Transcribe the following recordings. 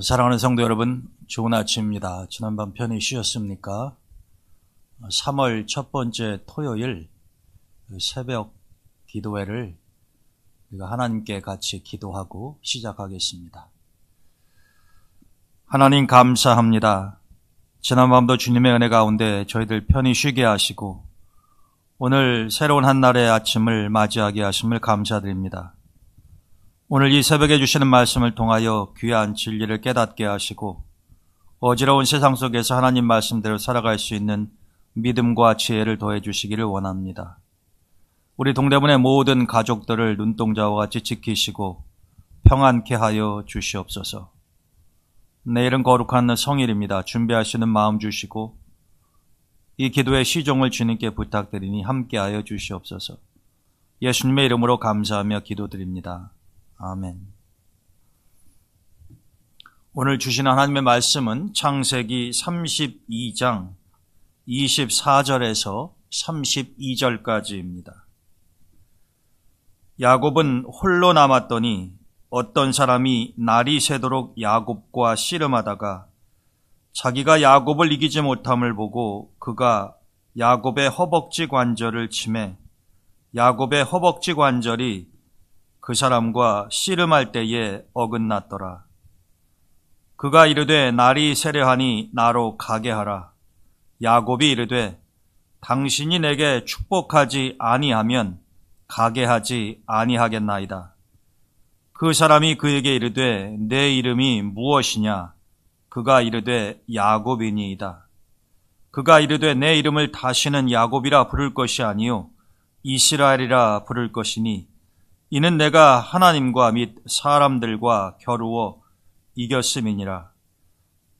사랑하는 성도 여러분, 좋은 아침입니다. 지난밤 편히 쉬었습니까? 3월 첫 번째 토요일 새벽 기도회를 우리가 하나님께 같이 기도하고 시작하겠습니다. 하나님 감사합니다. 지난밤도 주님의 은혜 가운데 저희들 편히 쉬게 하시고 오늘 새로운 한 날의 아침을 맞이하게 하심을 감사드립니다. 오늘 이 새벽에 주시는 말씀을 통하여 귀한 진리를 깨닫게 하시고 어지러운 세상 속에서 하나님 말씀대로 살아갈 수 있는 믿음과 지혜를 더해 주시기를 원합니다. 우리 동대문의 모든 가족들을 눈동자와 같이 지키시고 평안케 하여 주시옵소서. 내일은 거룩한 성일입니다. 준비하시는 마음 주시고 이 기도의 시종을 주님께 부탁드리니 함께하여 주시옵소서. 예수님의 이름으로 감사하며 기도드립니다. 아멘. 오늘 주시는 하나님의 말씀은 창세기 32장 24절에서 32절까지입니다. 야곱은 홀로 남았더니 어떤 사람이 날이 새도록 야곱과 씨름하다가 자기가 야곱을 이기지 못함을 보고 그가 야곱의 허벅지 관절을 치매 야곱의 허벅지 관절이 그 사람과 씨름할 때에 어긋났더라. 그가 이르되 날이 세려하니 나로 가게 하라. 야곱이 이르되 당신이 내게 축복하지 아니하면 가게 하지 아니하겠나이다. 그 사람이 그에게 이르되 내 이름이 무엇이냐? 그가 이르되 야곱이니이다. 그가 이르되 내 이름을 다시는 야곱이라 부를 것이 아니요 이스라엘이라 부를 것이니 이는 내가 하나님과 및 사람들과 겨루어 이겼음이니라.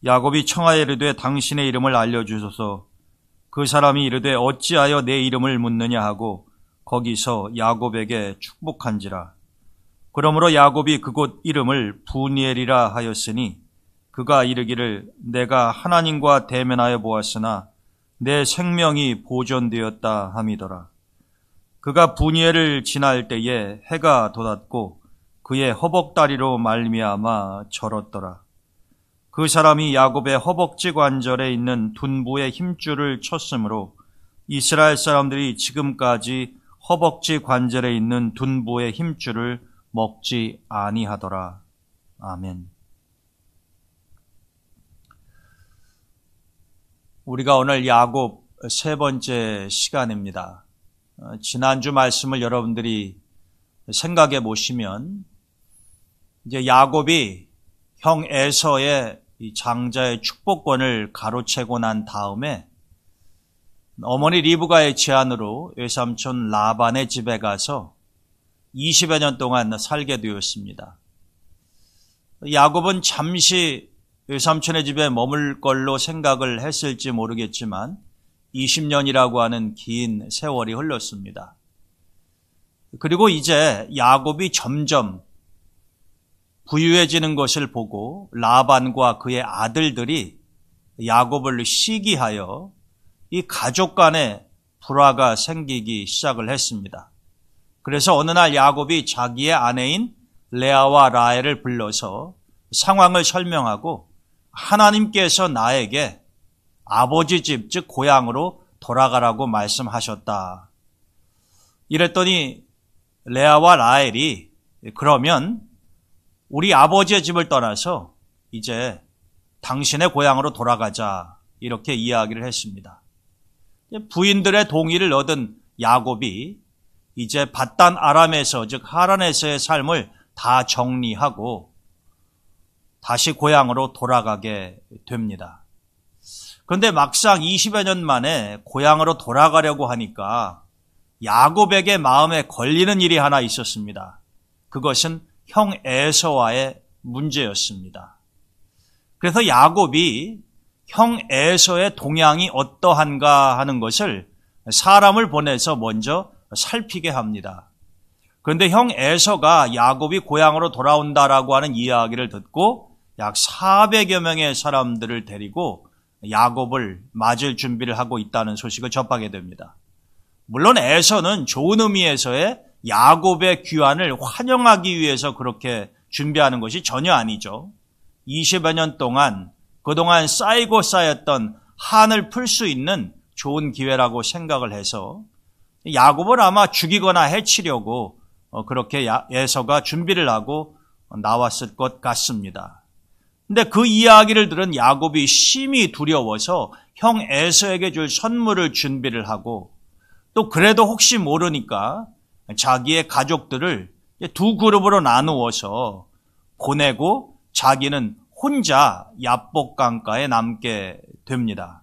야곱이 청하여 이르되 당신의 이름을 알려주소서. 그 사람이 이르되 어찌하여 내 이름을 묻느냐 하고 거기서 야곱에게 축복한지라. 그러므로 야곱이 그곳 이름을 부니엘이라 하였으니 그가 이르기를 내가 하나님과 대면하여 보았으나 내 생명이 보존되었다 함이더라. 그가 부니엘을 지날 때에 해가 돋았고 그의 허벅다리로 말미암아 절었더라. 그 사람이 야곱의 허벅지 관절에 있는 둔부의 힘줄을 쳤으므로 이스라엘 사람들이 지금까지 허벅지 관절에 있는 둔부의 힘줄을 먹지 아니하더라. 아멘. 우리가 오늘 야곱 세 번째 시간입니다. 지난주 말씀을 여러분들이 생각해 보시면 이제 야곱이 형 에서의 이 장자의 축복권을 가로채고 난 다음에 어머니 리브가의 제안으로 외삼촌 라반의 집에 가서 20여 년 동안 살게 되었습니다. 야곱은 잠시 외삼촌의 집에 머물 걸로 생각을 했을지 모르겠지만 20년이라고 하는 긴 세월이 흘렀습니다. 그리고 이제 야곱이 점점 부유해지는 것을 보고 라반과 그의 아들들이 야곱을 시기하여 이 가족 간에 불화가 생기기 시작을 했습니다. 그래서 어느 날 야곱이 자기의 아내인 레아와 라헬을 불러서 상황을 설명하고 하나님께서 나에게 아버지 집, 즉 고향으로 돌아가라고 말씀하셨다. 이랬더니 레아와 라헬이 그러면 우리 아버지의 집을 떠나서 이제 당신의 고향으로 돌아가자 이렇게 이야기를 했습니다. 부인들의 동의를 얻은 야곱이 이제 밧단 아람에서 즉 하란에서의 삶을 다 정리하고 다시 고향으로 돌아가게 됩니다. 그런데 막상 20여 년 만에 고향으로 돌아가려고 하니까 야곱에게 마음에 걸리는 일이 하나 있었습니다. 그것은 형 에서와의 문제였습니다. 그래서 야곱이 형 에서의 동향이 어떠한가 하는 것을 사람을 보내서 먼저 살피게 합니다. 그런데 형 에서가 야곱이 고향으로 돌아온다라고 하는 이야기를 듣고 약 400여 명의 사람들을 데리고 야곱을 맞을 준비를 하고 있다는 소식을 접하게 됩니다. 물론 에서는 좋은 의미에서의 야곱의 귀환을 환영하기 위해서 그렇게 준비하는 것이 전혀 아니죠. 20여 년 동안 그동안 쌓이고 쌓였던 한을 풀 수 있는 좋은 기회라고 생각을 해서 야곱을 아마 죽이거나 해치려고 그렇게 에서가 준비를 하고 나왔을 것 같습니다. 근데 그 이야기를 들은 야곱이 심히 두려워서 형 에서에게 줄 선물을 준비를 하고 또 그래도 혹시 모르니까 자기의 가족들을 두 그룹으로 나누어서 보내고 자기는 혼자 야복 강가에 남게 됩니다.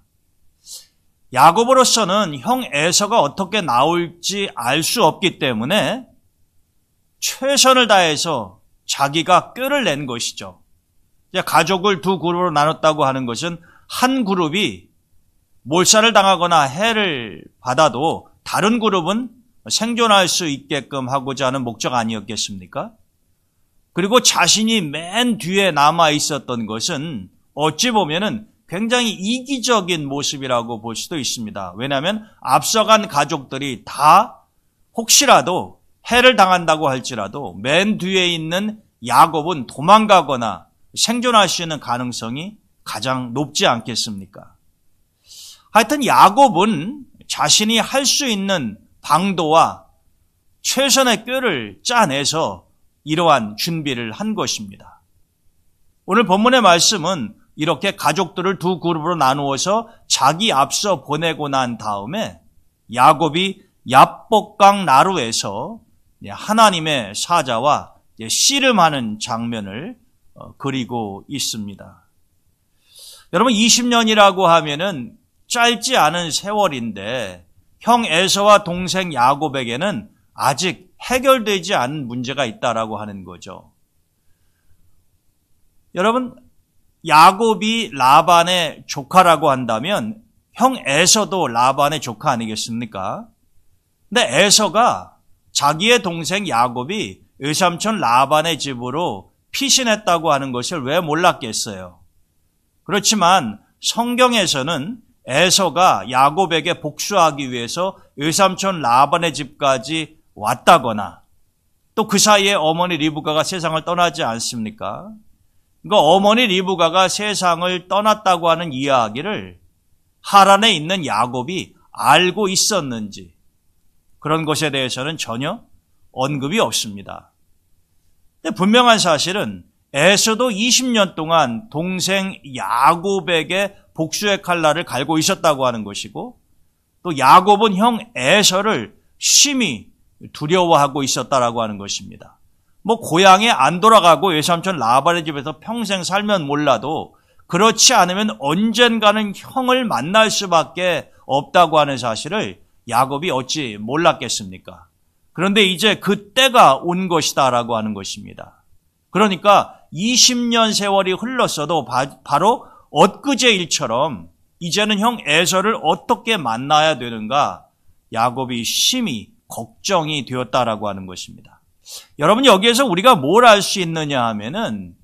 야곱으로서는 형 에서가 어떻게 나올지 알 수 없기 때문에 최선을 다해서 자기가 꾀를 낸 것이죠. 가족을 두 그룹으로 나눴다고 하는 것은 한 그룹이 몰살을 당하거나 해를 받아도 다른 그룹은 생존할 수 있게끔 하고자 하는 목적 아니었겠습니까? 그리고 자신이 맨 뒤에 남아 있었던 것은 어찌 보면은 굉장히 이기적인 모습이라고 볼 수도 있습니다. 왜냐하면 앞서간 가족들이 다 혹시라도 해를 당한다고 할지라도 맨 뒤에 있는 야곱은 도망가거나 생존할 수 있는 가능성이 가장 높지 않겠습니까? 하여튼 야곱은 자신이 할 수 있는 방도와 최선의 꾀를 짜내서 이러한 준비를 한 것입니다. 오늘 본문의 말씀은 이렇게 가족들을 두 그룹으로 나누어서 자기 앞서 보내고 난 다음에 야곱이 야복강 나루에서 하나님의 사자와 씨름하는 장면을 그리고 있습니다. 여러분 20년이라고 하면은 짧지 않은 세월인데 형 에서와 동생 야곱에게는 아직 해결되지 않은 문제가 있다라고 하는 거죠. 여러분 야곱이 라반의 조카라고 한다면 형 에서도 라반의 조카 아니겠습니까? 근데 에서가 자기의 동생 야곱이 외삼촌 라반의 집으로 피신했다고 하는 것을 왜 몰랐겠어요? 그렇지만 성경에서는 에서가 야곱에게 복수하기 위해서 외삼촌 라반의 집까지 왔다거나 또 그 사이에 어머니 리브가가 세상을 떠나지 않습니까? 그러니까 어머니 리브가가 세상을 떠났다고 하는 이야기를 하란에 있는 야곱이 알고 있었는지 그런 것에 대해서는 전혀 언급이 없습니다. 근데 분명한 사실은 에서도 20년 동안 동생 야곱에게 복수의 칼날을 갈고 있었다고 하는 것이고 또 야곱은 형 에서를 심히 두려워하고 있었다라고 하는 것입니다. 고향에 안 돌아가고 외삼촌 라반의 집에서 평생 살면 몰라도 그렇지 않으면 언젠가는 형을 만날 수밖에 없다고 하는 사실을 야곱이 어찌 몰랐겠습니까? 그런데 이제 그 때가 온 것이다라고 하는 것입니다. 그러니까 20년 세월이 흘렀어도 바로 엊그제 일처럼 이제는 형 에서를 어떻게 만나야 되는가 야곱이 심히 걱정이 되었다라고 하는 것입니다. 여러분 여기에서 우리가 뭘 알 수 있느냐 하면은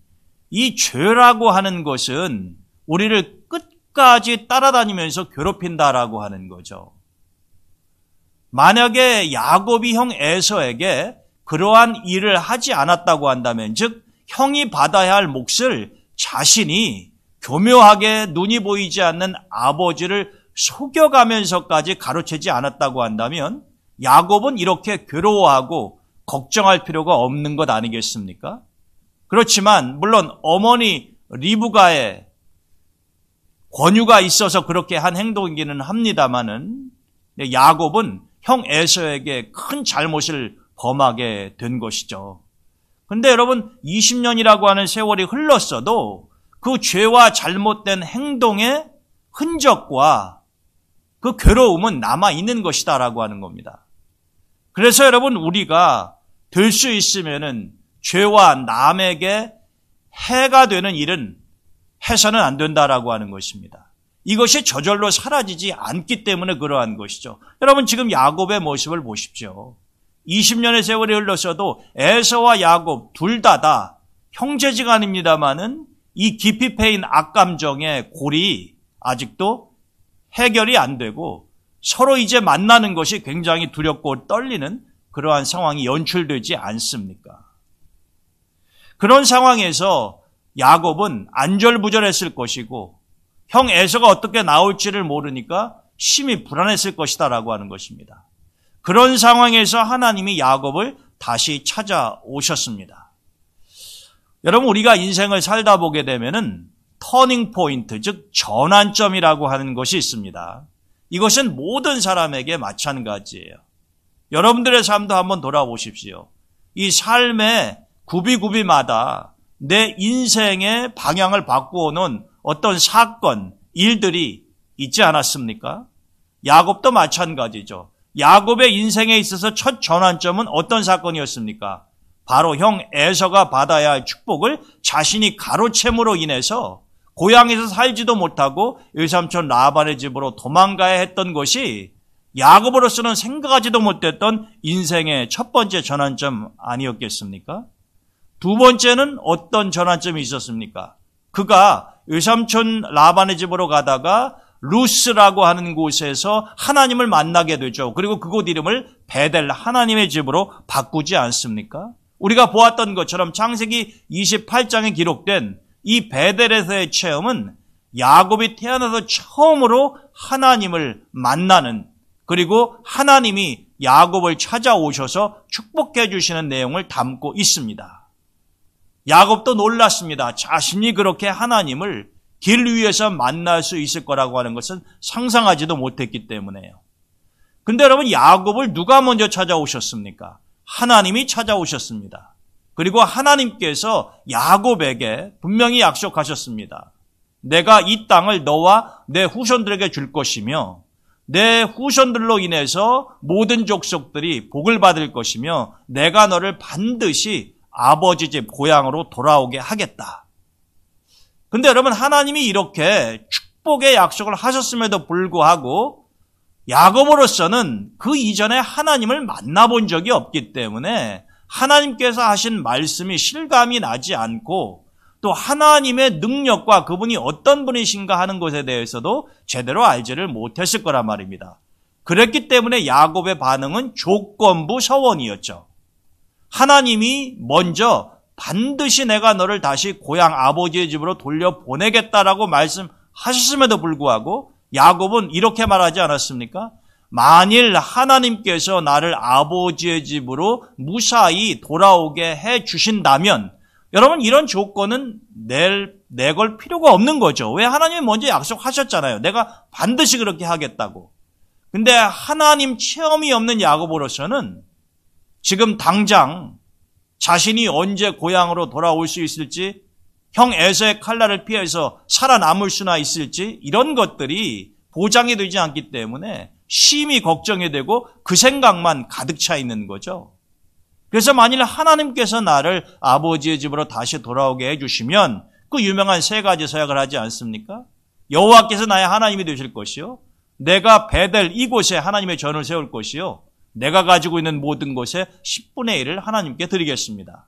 이 죄라고 하는 것은 우리를 끝까지 따라다니면서 괴롭힌다라고 하는 거죠. 만약에 야곱이 형 에서에게 그러한 일을 하지 않았다고 한다면 즉 형이 받아야 할 몫을 자신이 교묘하게 눈이 보이지 않는 아버지를 속여가면서까지 가로채지 않았다고 한다면 야곱은 이렇게 괴로워하고 걱정할 필요가 없는 것 아니겠습니까? 그렇지만 물론 어머니 리브가의 권유가 있어서 그렇게 한 행동이기는 합니다마는 야곱은 형 에서에게 큰 잘못을 범하게 된 것이죠. 그런데 여러분 20년이라고 하는 세월이 흘렀어도 그 죄와 잘못된 행동의 흔적과 그 괴로움은 남아있는 것이다라고 하는 겁니다. 그래서 여러분 우리가 될 수 있으면은 죄와 남에게 해가 되는 일은 해서는 안 된다라고 하는 것입니다. 이것이 저절로 사라지지 않기 때문에 그러한 것이죠. 여러분 지금 야곱의 모습을 보십시오. 20년의 세월이 흘렀어도 에서와 야곱 둘 다 형제지간입니다마는 이 깊이 패인 악감정의 골이 아직도 해결이 안 되고 서로 이제 만나는 것이 굉장히 두렵고 떨리는 그러한 상황이 연출되지 않습니까? 그런 상황에서 야곱은 안절부절했을 것이고 형 에서가 어떻게 나올지를 모르니까 심히 불안했을 것이다라고 하는 것입니다. 그런 상황에서 하나님이 야곱을 다시 찾아오셨습니다. 여러분, 우리가 인생을 살다 보게 되면은 터닝 포인트, 즉 전환점이라고 하는 것이 있습니다. 이것은 모든 사람에게 마찬가지예요. 여러분들의 삶도 한번 돌아보십시오. 이 삶의 구비구비마다 내 인생의 방향을 바꾸어놓은 어떤 사건, 일들이 있지 않았습니까? 야곱도 마찬가지죠. 야곱의 인생에 있어서 첫 전환점은 어떤 사건이었습니까? 바로 형 에서가 받아야 할 축복을 자신이 가로챈으로 인해서 고향에서 살지도 못하고 외삼촌 라반의 집으로 도망가야 했던 것이 야곱으로서는 생각하지도 못했던 인생의 첫 번째 전환점 아니었겠습니까? 두 번째는 어떤 전환점이 있었습니까? 그가 외삼촌 라반의 집으로 가다가 루스라고 하는 곳에서 하나님을 만나게 되죠. 그리고 그곳 이름을 베델, 하나님의 집으로 바꾸지 않습니까? 우리가 보았던 것처럼 창세기 28장에 기록된 이 베델에서의 체험은 야곱이 태어나서 처음으로 하나님을 만나는, 그리고 하나님이 야곱을 찾아오셔서 축복해 주시는 내용을 담고 있습니다. 야곱도 놀랐습니다. 자신이 그렇게 하나님을 길 위에서 만날 수 있을 거라고 하는 것은 상상하지도 못했기 때문에요. 근데 여러분, 야곱을 누가 먼저 찾아오셨습니까? 하나님이 찾아오셨습니다. 그리고 하나님께서 야곱에게 분명히 약속하셨습니다. 내가 이 땅을 너와 내 후손들에게 줄 것이며 내 후손들로 인해서 모든 족속들이 복을 받을 것이며 내가 너를 반드시 아버지 집 고향으로 돌아오게 하겠다. 근데 여러분, 하나님이 이렇게 축복의 약속을 하셨음에도 불구하고 야곱으로서는 그 이전에 하나님을 만나본 적이 없기 때문에 하나님께서 하신 말씀이 실감이 나지 않고 또 하나님의 능력과 그분이 어떤 분이신가 하는 것에 대해서도 제대로 알지를 못했을 거란 말입니다. 그랬기 때문에 야곱의 반응은 조건부 서원이었죠. 하나님이 먼저 반드시 내가 너를 다시 고향 아버지의 집으로 돌려보내겠다라고 말씀하셨음에도 불구하고 야곱은 이렇게 말하지 않았습니까? 만일 하나님께서 나를 아버지의 집으로 무사히 돌아오게 해 주신다면, 여러분, 이런 조건은 내걸 필요가 없는 거죠. 왜? 하나님이 먼저 약속하셨잖아요. 내가 반드시 그렇게 하겠다고. 근데 하나님 체험이 없는 야곱으로서는 지금 당장 자신이 언제 고향으로 돌아올 수 있을지, 형 에서의 칼날을 피해서 살아남을 수나 있을지, 이런 것들이 보장이 되지 않기 때문에 심히 걱정이 되고 그 생각만 가득 차 있는 거죠. 그래서 만일 하나님께서 나를 아버지의 집으로 다시 돌아오게 해주시면 그 유명한 세 가지 서약을 하지 않습니까? 여호와께서 나의 하나님이 되실 것이요, 내가 베델 이곳에 하나님의 전을 세울 것이요, 내가 가지고 있는 모든 것의 10분의 1을 하나님께 드리겠습니다.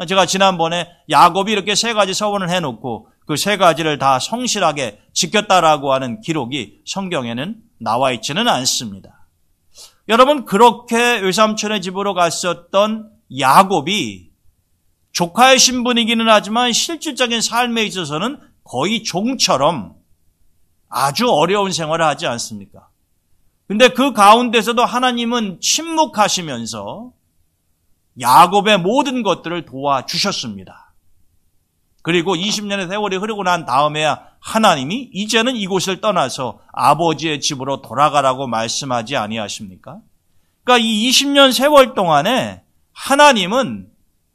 제가 지난번에 야곱이 이렇게 세 가지 서원을 해놓고 그 세 가지를 다 성실하게 지켰다라고 하는 기록이 성경에는 나와 있지는 않습니다. 여러분, 그렇게 외삼촌의 집으로 갔었던 야곱이 조카의 신분이기는 하지만 실질적인 삶에 있어서는 거의 종처럼 아주 어려운 생활을 하지 않습니까? 근데 그 가운데서도 하나님은 침묵하시면서 야곱의 모든 것들을 도와주셨습니다. 그리고 20년의 세월이 흐르고 난 다음에야 하나님이 이제는 이곳을 떠나서 아버지의 집으로 돌아가라고 말씀하지 아니하십니까? 그러니까 이 20년 세월 동안에 하나님은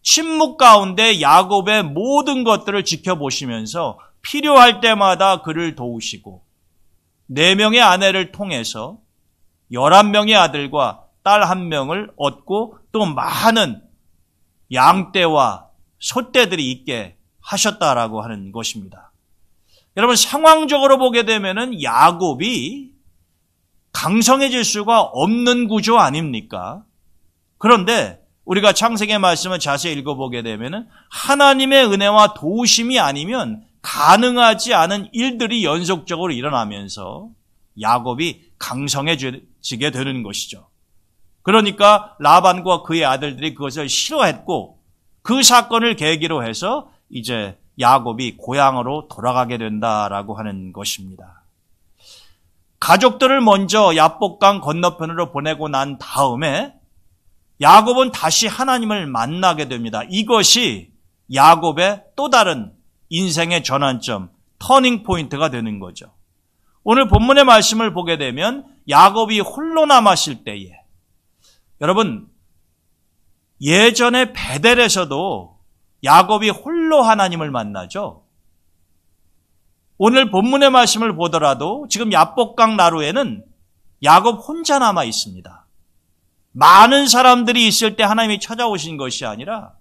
침묵 가운데 야곱의 모든 것들을 지켜보시면서 필요할 때마다 그를 도우시고 4명의 아내를 통해서 11명의 아들과 딸 1명을 얻고 또 많은 양떼와 소떼들이 있게 하셨다라고 하는 것입니다. 여러분, 상황적으로 보게 되면은 야곱이 강성해질 수가 없는 구조 아닙니까? 그런데 우리가 창세기의 말씀을 자세히 읽어보게 되면은 하나님의 은혜와 도우심이 아니면 가능하지 않은 일들이 연속적으로 일어나면서 야곱이 강성해지게 되는 것이죠. 그러니까 라반과 그의 아들들이 그것을 싫어했고 그 사건을 계기로 해서 이제 야곱이 고향으로 돌아가게 된다라고 하는 것입니다. 가족들을 먼저 야복강 건너편으로 보내고 난 다음에 야곱은 다시 하나님을 만나게 됩니다. 이것이 야곱의 또 다른 인생의 전환점, 터닝 포인트가 되는 거죠. 오늘 본문의 말씀을 보게 되면 야곱이 홀로 남았을 때에, 여러분, 예전에 베델에서도 야곱이 홀로 하나님을 만나죠. 오늘 본문의 말씀을 보더라도 지금 야복강 나루에는 야곱 혼자 남아 있습니다. 많은 사람들이 있을 때 하나님이 찾아오신 것이 아니라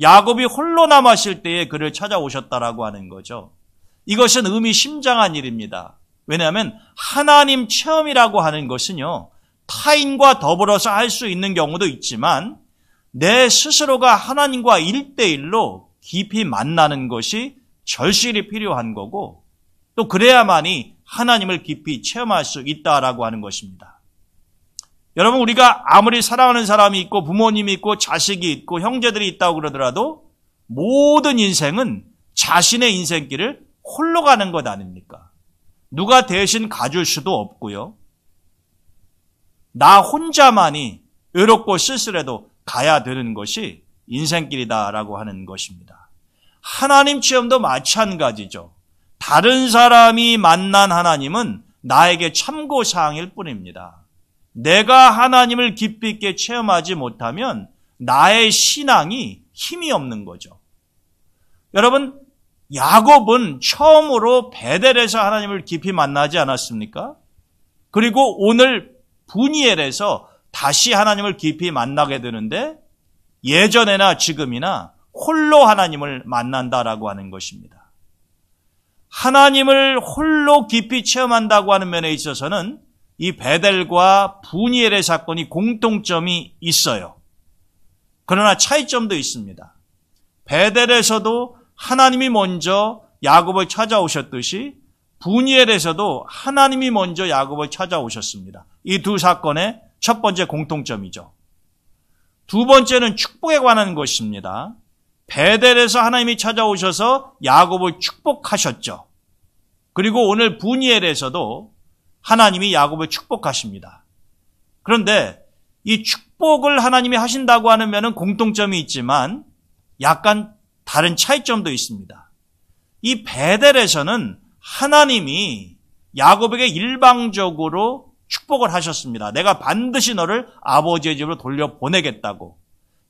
야곱이 홀로 남았을 때에 그를 찾아오셨다라고 하는 거죠. 이것은 의미심장한 일입니다. 왜냐하면 하나님 체험이라고 하는 것은요, 타인과 더불어서 할 수 있는 경우도 있지만 내 스스로가 하나님과 1대1로 깊이 만나는 것이 절실히 필요한 거고, 또 그래야만이 하나님을 깊이 체험할 수 있다라고 하는 것입니다. 여러분, 우리가 아무리 사랑하는 사람이 있고 부모님이 있고 자식이 있고 형제들이 있다고 그러더라도 모든 인생은 자신의 인생길을 홀로 가는 것 아닙니까? 누가 대신 가줄 수도 없고요. 나 혼자만이 외롭고 쓸쓸해도 가야 되는 것이 인생길이다라고 하는 것입니다. 하나님 체험도 마찬가지죠. 다른 사람이 만난 하나님은 나에게 참고사항일 뿐입니다. 내가 하나님을 깊이 있게 체험하지 못하면 나의 신앙이 힘이 없는 거죠. 여러분, 야곱은 처음으로 베델에서 하나님을 깊이 만나지 않았습니까? 그리고 오늘 브니엘에서 다시 하나님을 깊이 만나게 되는데 예전에나 지금이나 홀로 하나님을 만난다라고 하는 것입니다. 하나님을 홀로 깊이 체험한다고 하는 면에 있어서는 이 베델과 브니엘의 사건이 공통점이 있어요. 그러나 차이점도 있습니다. 베델에서도 하나님이 먼저 야곱을 찾아오셨듯이 브니엘에서도 하나님이 먼저 야곱을 찾아오셨습니다. 이 두 사건의 첫 번째 공통점이죠. 두 번째는 축복에 관한 것입니다. 베델에서 하나님이 찾아오셔서 야곱을 축복하셨죠. 그리고 오늘 브니엘에서도 하나님이 야곱을 축복하십니다. 그런데 이 축복을 하나님이 하신다고 하는 면은 공통점이 있지만 약간 다른 차이점도 있습니다. 이 베델에서는 하나님이 야곱에게 일방적으로 축복을 하셨습니다. 내가 반드시 너를 아버지의 집으로 돌려보내겠다고.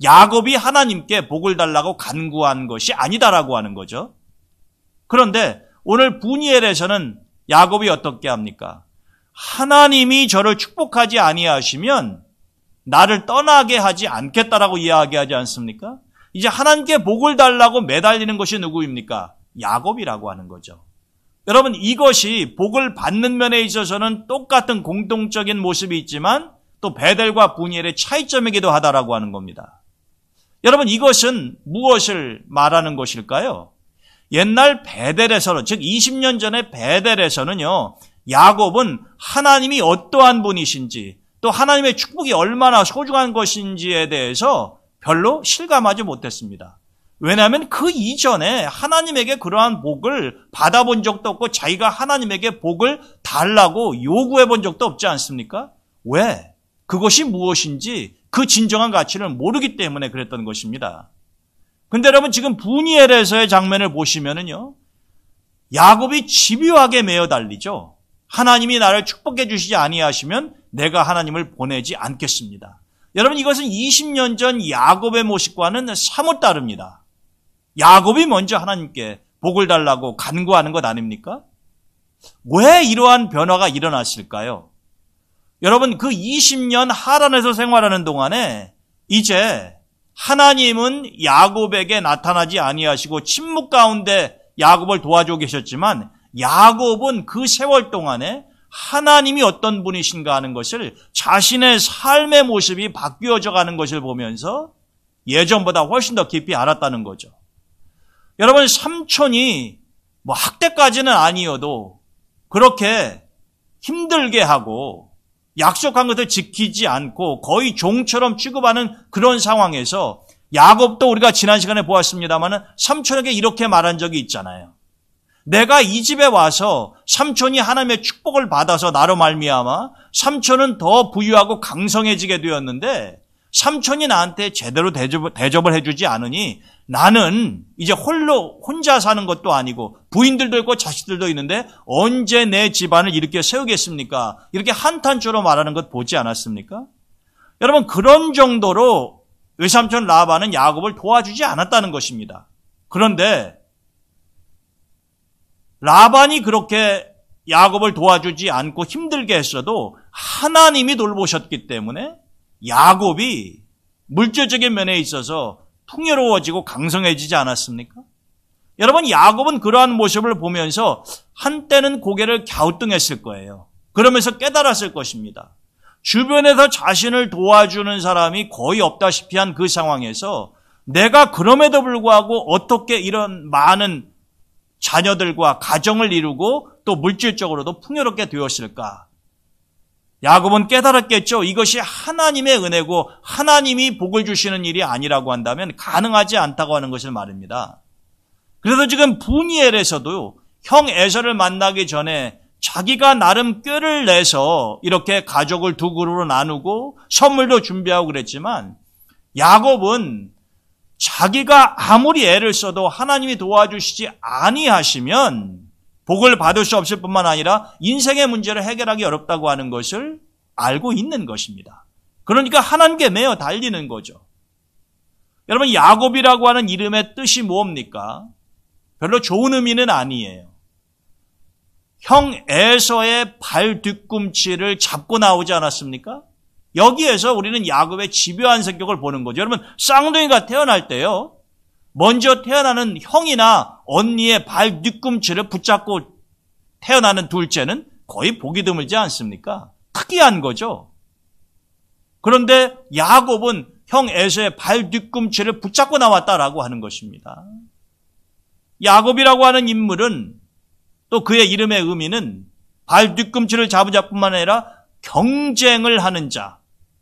야곱이 하나님께 복을 달라고 간구한 것이 아니다라고 하는 거죠. 그런데 오늘 브니엘에서는 야곱이 어떻게 합니까? 하나님이 저를 축복하지 아니하시면 나를 떠나게 하지 않겠다라고 이야기하지 않습니까? 이제 하나님께 복을 달라고 매달리는 것이 누구입니까? 야곱이라고 하는 거죠. 여러분, 이것이 복을 받는 면에 있어서는 똑같은 공통적인 모습이 있지만 또 베델과 브니엘의 차이점이기도 하다라고 하는 겁니다. 여러분, 이것은 무엇을 말하는 것일까요? 옛날 베델에서는, 즉 20년 전에 베델에서는요, 야곱은 하나님이 어떠한 분이신지 또 하나님의 축복이 얼마나 소중한 것인지에 대해서 별로 실감하지 못했습니다. 왜냐하면 그 이전에 하나님에게 그러한 복을 받아본 적도 없고 자기가 하나님에게 복을 달라고 요구해 본 적도 없지 않습니까? 왜? 그것이 무엇인지 그 진정한 가치를 모르기 때문에 그랬던 것입니다. 근데 여러분, 지금 브니엘에서의 장면을 보시면은요, 야곱이 집요하게 매어 달리죠. 하나님이 나를 축복해 주시지 아니하시면 내가 하나님을 보내지 않겠습니다. 여러분, 이것은 20년 전 야곱의 모습과는 사뭇 다릅니다. 야곱이 먼저 하나님께 복을 달라고 간구하는 것 아닙니까? 왜 이러한 변화가 일어났을까요? 여러분, 그 20년 하란에서 생활하는 동안에 이제 하나님은 야곱에게 나타나지 아니하시고 침묵 가운데 야곱을 도와주고 계셨지만 야곱은 그 세월 동안에 하나님이 어떤 분이신가 하는 것을 자신의 삶의 모습이 바뀌어져 가는 것을 보면서 예전보다 훨씬 더 깊이 알았다는 거죠. 여러분, 삼촌이 학대까지는 아니어도 그렇게 힘들게 하고 약속한 것을 지키지 않고 거의 종처럼 취급하는 그런 상황에서 야곱도 우리가 지난 시간에 보았습니다만 삼촌에게 이렇게 말한 적이 있잖아요. 내가 이 집에 와서 삼촌이 하나님의 축복을 받아서 나로 말미암아 삼촌은 더 부유하고 강성해지게 되었는데 삼촌이 나한테 제대로 대접을 해주지 않으니 나는 이제 혼자 사는 것도 아니고 부인들도 있고 자식들도 있는데 언제 내 집안을 이렇게 세우겠습니까? 이렇게 한탄조로 말하는 것 보지 않았습니까? 여러분, 그런 정도로 외삼촌 라반은 야곱을 도와주지 않았다는 것입니다. 그런데 라반이 그렇게 야곱을 도와주지 않고 힘들게 했어도 하나님이 돌보셨기 때문에 야곱이 물질적인 면에 있어서 풍요로워지고 강성해지지 않았습니까? 여러분, 야곱은 그러한 모습을 보면서 한때는 고개를 갸우뚱했을 거예요. 그러면서 깨달았을 것입니다. 주변에서 자신을 도와주는 사람이 거의 없다시피 한 그 상황에서 내가 그럼에도 불구하고 어떻게 이런 많은 자녀들과 가정을 이루고 또 물질적으로도 풍요롭게 되었을까? 야곱은 깨달았겠죠. 이것이 하나님의 은혜고 하나님이 복을 주시는 일이 아니라고 한다면 가능하지 않다고 하는 것을 말입니다. 그래서 지금 분이엘에서도 형 에서를 만나기 전에 자기가 나름 꾀를 내서 이렇게 가족을 두 그룹으로 나누고 선물도 준비하고 그랬지만 야곱은 자기가 아무리 애를 써도 하나님이 도와주시지 아니하시면 복을 받을 수 없을 뿐만 아니라 인생의 문제를 해결하기 어렵다고 하는 것을 알고 있는 것입니다. 그러니까 하나님께 매어 달리는 거죠. 여러분, 야곱이라고 하는 이름의 뜻이 뭡니까? 별로 좋은 의미는 아니에요. 형 에서의 발 뒤꿈치를 잡고 나오지 않았습니까? 여기에서 우리는 야곱의 집요한 성격을 보는 거죠. 여러분, 쌍둥이가 태어날 때요, 먼저 태어나는 형이나 언니의 발 뒤꿈치를 붙잡고 태어나는 둘째는 거의 보기 드물지 않습니까? 특이한 거죠. 그런데 야곱은 형 에서의 발 뒤꿈치를 붙잡고 나왔다라고 하는 것입니다. 야곱이라고 하는 인물은 또 그의 이름의 의미는 발 뒤꿈치를 잡은 자뿐만 아니라 경쟁을 하는 자,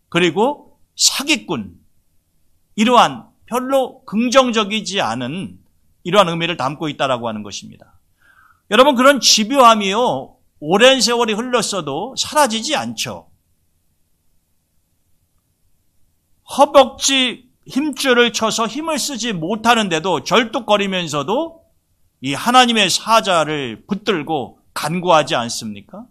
그리고 사기꾼, 이러한 별로 긍정적이지 않은 이러한 의미를 담고 있다라고 하는 것입니다. 여러분, 그런 집요함이요, 오랜 세월이 흘렀어도 사라지지 않죠. 허벅지 힘줄을 쳐서 힘을 쓰지 못하는데도 절뚝거리면서도 이 하나님의 사자를 붙들고 간구하지 않습니까?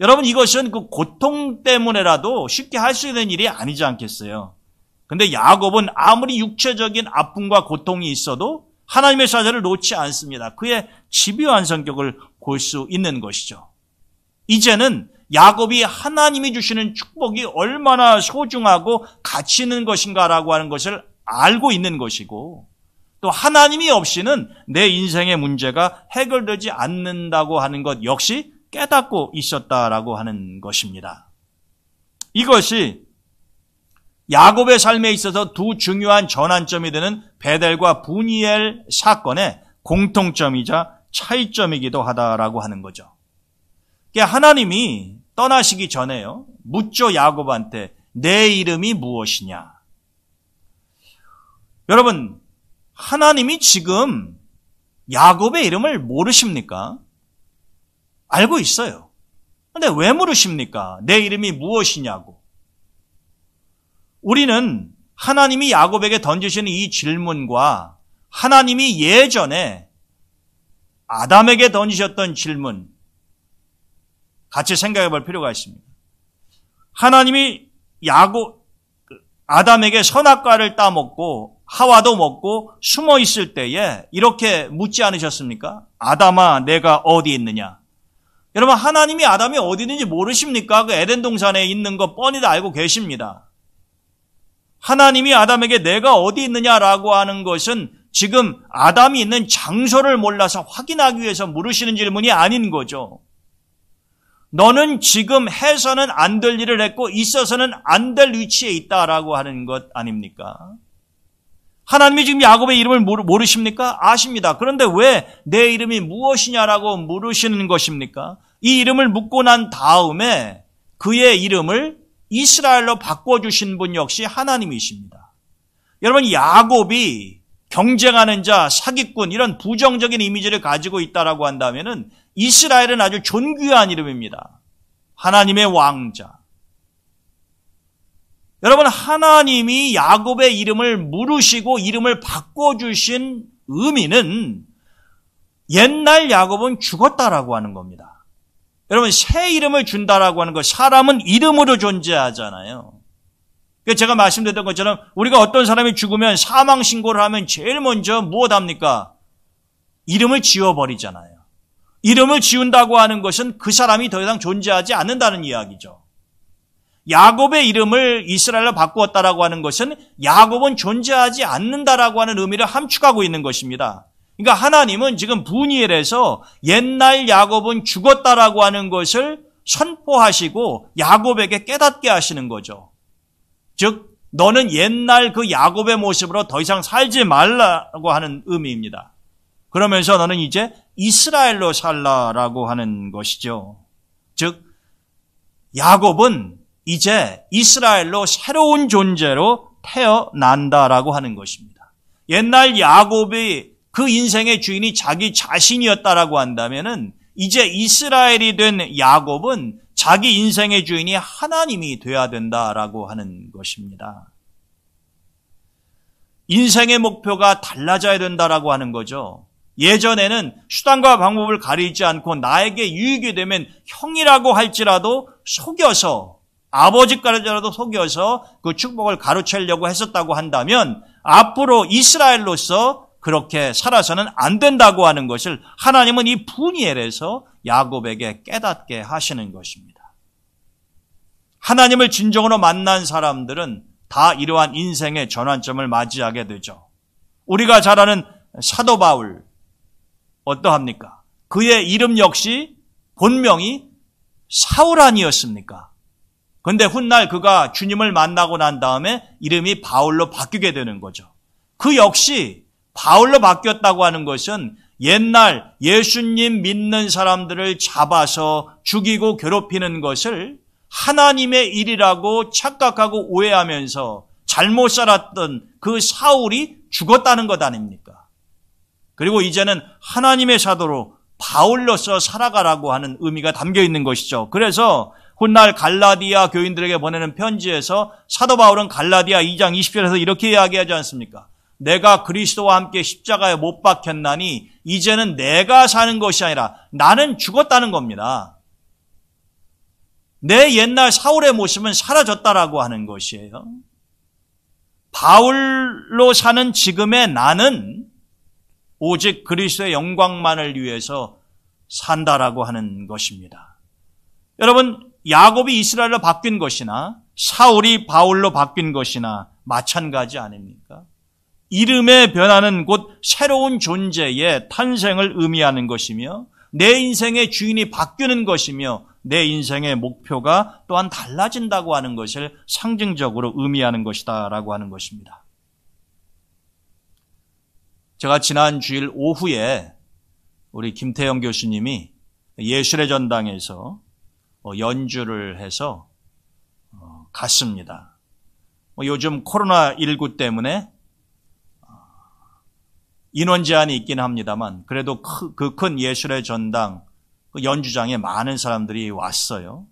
여러분, 이것은 그 고통 때문에라도 쉽게 할 수 있는 일이 아니지 않겠어요? 근데 야곱은 아무리 육체적인 아픔과 고통이 있어도 하나님의 사자를 놓지 않습니다. 그의 집요한 성격을 볼 수 있는 것이죠. 이제는 야곱이 하나님이 주시는 축복이 얼마나 소중하고 가치 있는 것인가라고 하는 것을 알고 있는 것이고, 또 하나님이 없이는 내 인생의 문제가 해결되지 않는다고 하는 것 역시 깨닫고 있었다라고 하는 것입니다. 이것이 야곱의 삶에 있어서 두 중요한 전환점이 되는 베델과 분이엘 사건의 공통점이자 차이점이기도 하다라고 하는 거죠. 하나님이 떠나시기 전에요, 묻죠. 야곱한테 내 이름이 무엇이냐. 여러분, 하나님이 지금 야곱의 이름을 모르십니까? 알고 있어요. 그런데 왜 물으십니까? 내 이름이 무엇이냐고. 우리는 하나님이 야곱에게 던지시는 이 질문과 하나님이 예전에 아담에게 던지셨던 질문 같이 생각해 볼 필요가 있습니다. 하나님이 아담에게 선악과를 따먹고 하와도 먹고 숨어 있을 때에 이렇게 묻지 않으셨습니까? 아담아, 내가 어디 있느냐? 여러분, 하나님이 아담이 어디 있는지 모르십니까? 그 에덴 동산에 있는 거 뻔히 다 알고 계십니다. 하나님이 아담에게 내가 어디 있느냐라고 하는 것은 지금 아담이 있는 장소를 몰라서 확인하기 위해서 물으시는 질문이 아닌 거죠. 너는 지금 해서는 안 될 일을 했고 있어서는 안 될 위치에 있다라고 하는 것 아닙니까? 하나님이 지금 야곱의 이름을 모르십니까? 아십니다. 그런데 왜 내 이름이 무엇이냐라고 물으시는 것입니까? 이 이름을 묻고 난 다음에 그의 이름을 이스라엘로 바꿔주신 분 역시 하나님이십니다. 여러분, 야곱이 경쟁하는 자, 사기꾼, 이런 부정적인 이미지를 가지고 있다라고 한다면은 이스라엘은 아주 존귀한 이름입니다. 하나님의 왕자. 여러분, 하나님이 야곱의 이름을 물으시고 이름을 바꿔주신 의미는 옛날 야곱은 죽었다라고 하는 겁니다. 여러분, 새 이름을 준다라고 하는 것, 사람은 이름으로 존재하잖아요. 제가 말씀드렸던 것처럼 우리가 어떤 사람이 죽으면 사망 신고를 하면 제일 먼저 무엇합니까? 이름을 지워버리잖아요. 이름을 지운다고 하는 것은 그 사람이 더 이상 존재하지 않는다는 이야기죠. 야곱의 이름을 이스라엘로 바꾸었다라고 하는 것은 야곱은 존재하지 않는다라고 하는 의미를 함축하고 있는 것입니다. 그러니까 하나님은 지금 분이엘에서 옛날 야곱은 죽었다라고 하는 것을 선포하시고 야곱에게 깨닫게 하시는 거죠. 즉, 너는 옛날 그 야곱의 모습으로 더 이상 살지 말라고 하는 의미입니다. 그러면서 너는 이제 이스라엘로 살라라고 하는 것이죠. 즉, 야곱은 이제 이스라엘로 새로운 존재로 태어난다라고 하는 것입니다. 옛날 야곱이 그 인생의 주인이 자기 자신이었다라고 한다면은 이제 이스라엘이 된 야곱은 자기 인생의 주인이 하나님이 되어야 된다라고 하는 것입니다. 인생의 목표가 달라져야 된다라고 하는 거죠. 예전에는 수단과 방법을 가리지 않고 나에게 유익이 되면 형이라고 할지라도 속여서, 아버지까지라도 속여서 그 축복을 가로채려고 했었다고 한다면 앞으로 이스라엘로서 그렇게 살아서는 안 된다고 하는 것을 하나님은 이 분이엘에서 야곱에게 깨닫게 하시는 것입니다. 하나님을 진정으로 만난 사람들은 다 이러한 인생의 전환점을 맞이하게 되죠. 우리가 잘 아는 사도 바울, 어떠합니까? 그의 이름 역시 본명이 사울 아니었습니까? 그런데 훗날 그가 주님을 만나고 난 다음에 이름이 바울로 바뀌게 되는 거죠. 그 역시 바울로 바뀌었다고 하는 것은 옛날 예수님 믿는 사람들을 잡아서 죽이고 괴롭히는 것을 하나님의 일이라고 착각하고 오해하면서 잘못 살았던 그 사울이 죽었다는 것 아닙니까? 그리고 이제는 하나님의 사도로 바울로서 살아가라고 하는 의미가 담겨 있는 것이죠. 그래서 훗날 갈라디아 교인들에게 보내는 편지에서 사도 바울은 갈라디아 2장 20절에서 이렇게 이야기하지 않습니까? 내가 그리스도와 함께 십자가에 못 박혔나니 이제는 내가 사는 것이 아니라 나는 죽었다는 겁니다. 내 옛날 사울의 모습은 사라졌다라고 하는 것이에요. 바울로 사는 지금의 나는 오직 그리스도의 영광만을 위해서 산다라고 하는 것입니다. 여러분, 야곱이 이스라엘로 바뀐 것이나 사울이 바울로 바뀐 것이나 마찬가지 아닙니까? 이름의 변화는 곧 새로운 존재의 탄생을 의미하는 것이며 내 인생의 주인이 바뀌는 것이며 내 인생의 목표가 또한 달라진다고 하는 것을 상징적으로 의미하는 것이다라고 하는 것입니다. 제가 지난 주일 오후에 우리 김태영 교수님이 예술의 전당에서 연주를 해서 갔습니다. 요즘 코로나19 때문에 인원 제한이 있긴 합니다만 그래도 그 큰 예술의 전당 연주장에 많은 사람들이 왔어요.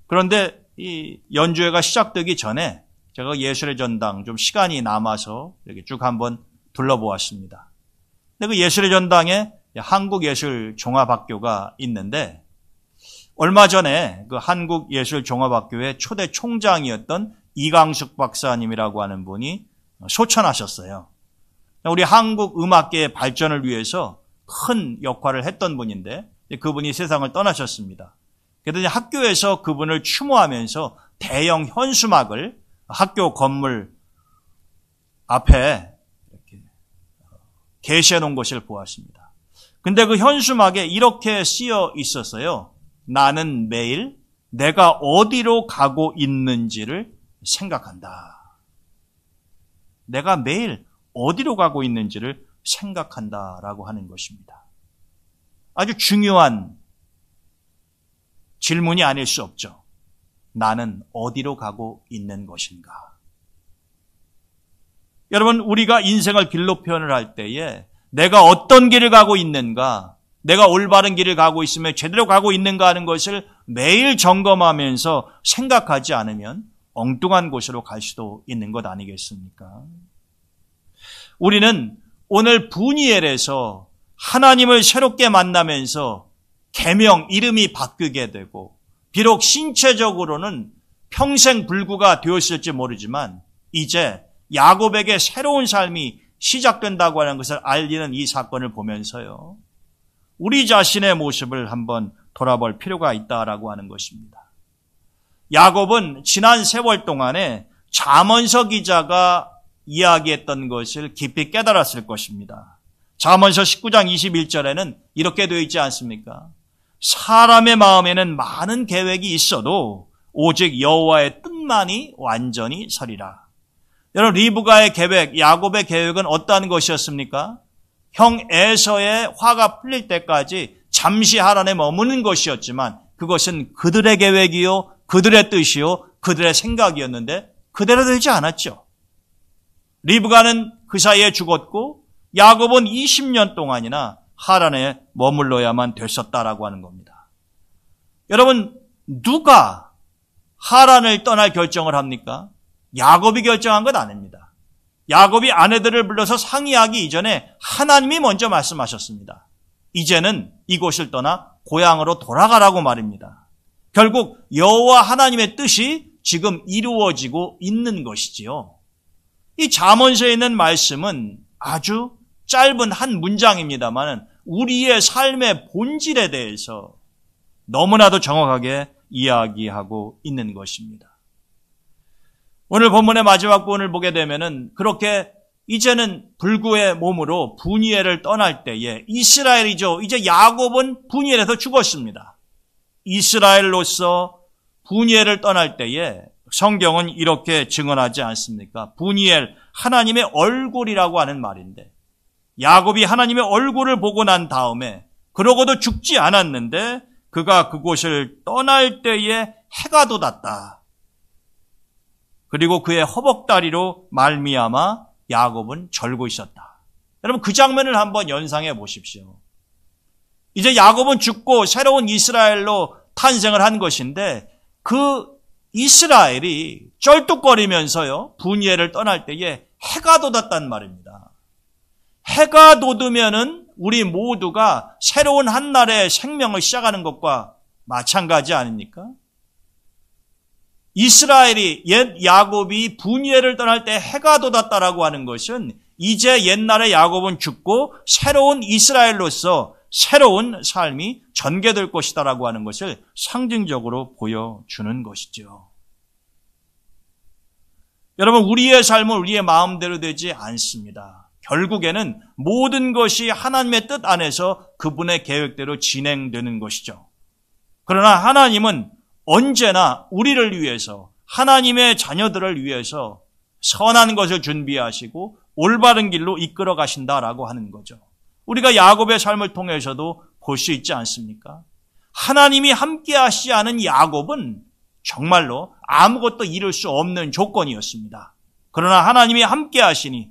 그런데 이 연주회가 시작되기 전에 제가 예술의 전당 좀 시간이 남아서 이렇게 쭉 한번 둘러보았습니다. 근데 그 예술의 전당에 한국예술종합학교가 있는데 얼마 전에 그 한국예술종합학교의 초대 총장이었던 이강숙 박사님이라고 하는 분이 소천하셨어요. 우리 한국 음악계의 발전을 위해서 큰 역할을 했던 분인데 그분이 세상을 떠나셨습니다. 그래서 학교에서 그분을 추모하면서 대형 현수막을 학교 건물 앞에 이렇게 게시해 놓은 것을 보았습니다. 근데 그 현수막에 이렇게 쓰여 있었어요. 나는 매일 내가 어디로 가고 있는지를 생각한다. 내가 매일 어디로 가고 있는지를 생각한다라고 하는 것입니다. 아주 중요한 질문이 아닐 수 없죠. 나는 어디로 가고 있는 것인가? 여러분, 우리가 인생을 길로 표현을 할 때에 내가 어떤 길을 가고 있는가, 내가 올바른 길을 가고 있으며 제대로 가고 있는가 하는 것을 매일 점검하면서 생각하지 않으면 엉뚱한 곳으로 갈 수도 있는 것 아니겠습니까? 우리는 오늘 분이엘에서 하나님을 새롭게 만나면서 계명, 이름이 바뀌게 되고 비록 신체적으로는 평생 불구가 되었을지 모르지만 이제 야곱에게 새로운 삶이 시작된다고 하는 것을 알리는 이 사건을 보면서요, 우리 자신의 모습을 한번 돌아볼 필요가 있다라고 하는 것입니다. 야곱은 지난 세월 동안에 잠언서 기자가 이야기했던 것을 깊이 깨달았을 것입니다. 잠언서 19장 21절에는 이렇게 되어 있지 않습니까? 사람의 마음에는 많은 계획이 있어도 오직 여호와의 뜻만이 완전히 서리라. 여러분, 리브가의 계획, 야곱의 계획은 어떠한 것이었습니까? 형 에서의 화가 풀릴 때까지 잠시 하란에 머무는 것이었지만 그것은 그들의 계획이요, 그들의 뜻이요, 그들의 생각이었는데 그대로 되지 않았죠. 리브가는 그 사이에 죽었고 야곱은 20년 동안이나 하란에 머물러야만 됐었다라고 하는 겁니다. 여러분, 누가 하란을 떠날 결정을 합니까? 야곱이 결정한 것 아닙니다. 야곱이 아내들을 불러서 상의하기 이전에 하나님이 먼저 말씀하셨습니다. 이제는 이곳을 떠나 고향으로 돌아가라고 말입니다. 결국 여호와 하나님의 뜻이 지금 이루어지고 있는 것이지요. 이 잠언서에 있는 말씀은 아주 짧은 한 문장입니다만 우리의 삶의 본질에 대해서 너무나도 정확하게 이야기하고 있는 것입니다. 오늘 본문의 마지막 부분을 보게 되면은 그렇게 이제는 불구의 몸으로 분이엘을 떠날 때에 이스라엘이죠. 이제 야곱은 분이엘에서 죽었습니다. 이스라엘로서 분이엘을 떠날 때에 성경은 이렇게 증언하지 않습니까? 분이엘, 하나님의 얼굴이라고 하는 말인데 야곱이 하나님의 얼굴을 보고 난 다음에 그러고도 죽지 않았는데 그가 그곳을 떠날 때에 해가 돋았다. 그리고 그의 허벅다리로 말미암아 야곱은 절고 있었다. 여러분, 그 장면을 한번 연상해 보십시오. 이제 야곱은 죽고 새로운 이스라엘로 탄생을 한 것인데 그 이스라엘이 쩔뚝거리면서요, 분이엘을 떠날 때에 해가 돋았단 말입니다. 해가 돋으면은 우리 모두가 새로운 한 날의 생명을 시작하는 것과 마찬가지 아닙니까? 이스라엘이 옛 야곱이 분이엘을 떠날 때 해가 돋았다라고 하는 것은 이제 옛날의 야곱은 죽고 새로운 이스라엘로서 새로운 삶이 전개될 것이다라고 하는 것을 상징적으로 보여주는 것이죠. 여러분, 우리의 삶은 우리의 마음대로 되지 않습니다. 결국에는 모든 것이 하나님의 뜻 안에서 그분의 계획대로 진행되는 것이죠. 그러나 하나님은 언제나 우리를 위해서, 하나님의 자녀들을 위해서 선한 것을 준비하시고 올바른 길로 이끌어 가신다라고 하는 거죠. 우리가 야곱의 삶을 통해서도 볼 수 있지 않습니까? 하나님이 함께 하시지 않은 야곱은 정말로 아무것도 이룰 수 없는 조건이었습니다. 그러나 하나님이 함께 하시니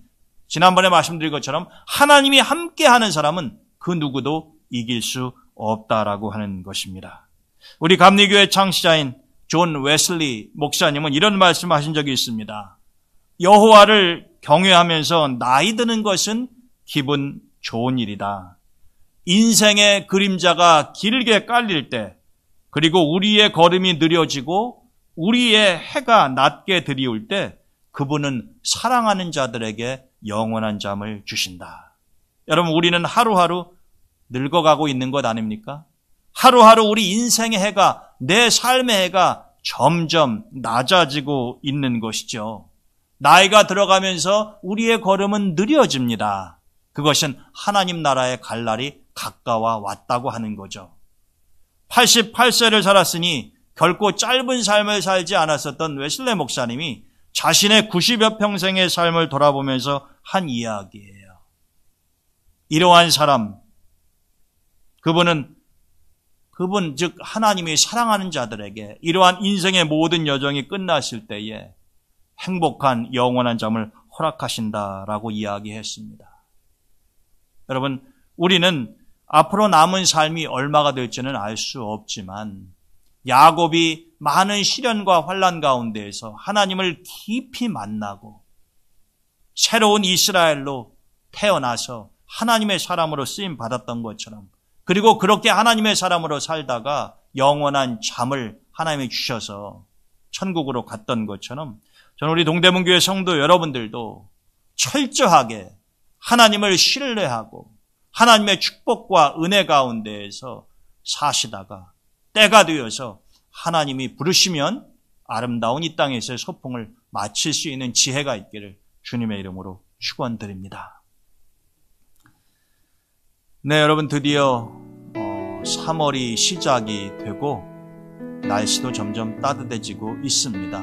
지난번에 말씀드린 것처럼 하나님이 함께 하는 사람은 그 누구도 이길 수 없다라고 하는 것입니다. 우리 감리교회 창시자인 존 웨슬리 목사님은 이런 말씀하신 적이 있습니다. 여호와를 경외하면서 나이 드는 것은 기분 좋은 일이다. 인생의 그림자가 길게 깔릴 때, 그리고 우리의 걸음이 느려지고 우리의 해가 낮게 들이올 때 그분은 사랑하는 자들에게 영원한 잠을 주신다. 여러분, 우리는 하루하루 늙어가고 있는 것 아닙니까? 하루하루 우리 인생의 해가, 내 삶의 해가 점점 낮아지고 있는 것이죠. 나이가 들어가면서 우리의 걸음은 느려집니다. 그것은 하나님 나라의 갈 날이 가까워 왔다고 하는 거죠. 88세를 살았으니 결코 짧은 삶을 살지 않았었던 웨슬레 목사님이 자신의 90여 평생의 삶을 돌아보면서 한 이야기예요. 이러한 사람, 그분 즉 하나님이 사랑하는 자들에게 이러한 인생의 모든 여정이 끝났을 때에 행복한 영원한 잠을 허락하신다라고 이야기했습니다. 여러분, 우리는 앞으로 남은 삶이 얼마가 될지는 알 수 없지만 야곱이 많은 시련과 환난 가운데에서 하나님을 깊이 만나고 새로운 이스라엘로 태어나서 하나님의 사람으로 쓰임 받았던 것처럼, 그리고 그렇게 하나님의 사람으로 살다가 영원한 잠을 하나님이 주셔서 천국으로 갔던 것처럼, 저는 우리 동대문교회 성도 여러분들도 철저하게 하나님을 신뢰하고 하나님의 축복과 은혜 가운데에서 사시다가 때가 되어서 하나님이 부르시면 아름다운 이 땅에서의 소풍을 마칠 수 있는 지혜가 있기를 주님의 이름으로 축원드립니다. 네, 여러분, 드디어 3월이 시작이 되고 날씨도 점점 따뜻해지고 있습니다.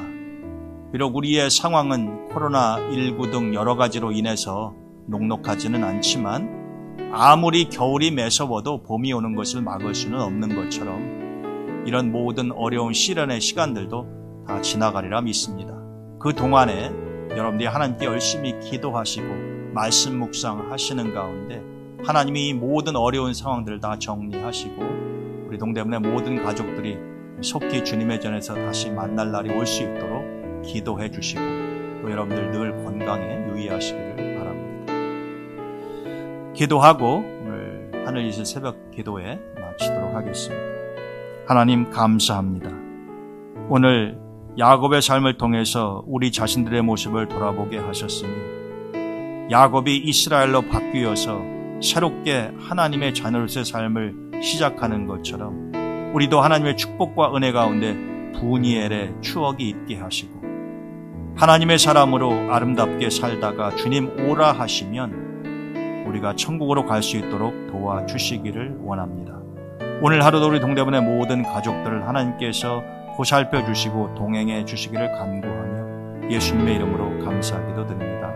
비록 우리의 상황은 코로나19 등 여러 가지로 인해서 녹록하지는 않지만 아무리 겨울이 매서워도 봄이 오는 것을 막을 수는 없는 것처럼 이런 모든 어려운 시련의 시간들도 다 지나가리라 믿습니다. 그 동안에 여러분들이 하나님께 열심히 기도하시고 말씀 묵상하시는 가운데 하나님이 이 모든 어려운 상황들을 다 정리하시고 우리 동대문의 모든 가족들이 속히 주님의 전에서 다시 만날 날이 올 수 있도록 기도해 주시고 또 여러분들 늘 건강에 유의하시기를 바랍니다. 기도하고 오늘 하늘 이슬 새벽 기도에 마치도록 하겠습니다. 하나님 감사합니다. 오늘 야곱의 삶을 통해서 우리 자신들의 모습을 돌아보게 하셨으니 야곱이 이스라엘로 바뀌어서 새롭게 하나님의 자녀로서의 삶을 시작하는 것처럼 우리도 하나님의 축복과 은혜 가운데 부니엘의 추억이 있게 하시고 하나님의 사람으로 아름답게 살다가 주님 오라 하시면 우리가 천국으로 갈 수 있도록 도와주시기를 원합니다. 오늘 하루도 우리 동대문의 모든 가족들을 하나님께서 보살펴 주시고 동행해 주시기를 간구하며 예수님의 이름으로 감사기도 드립니다.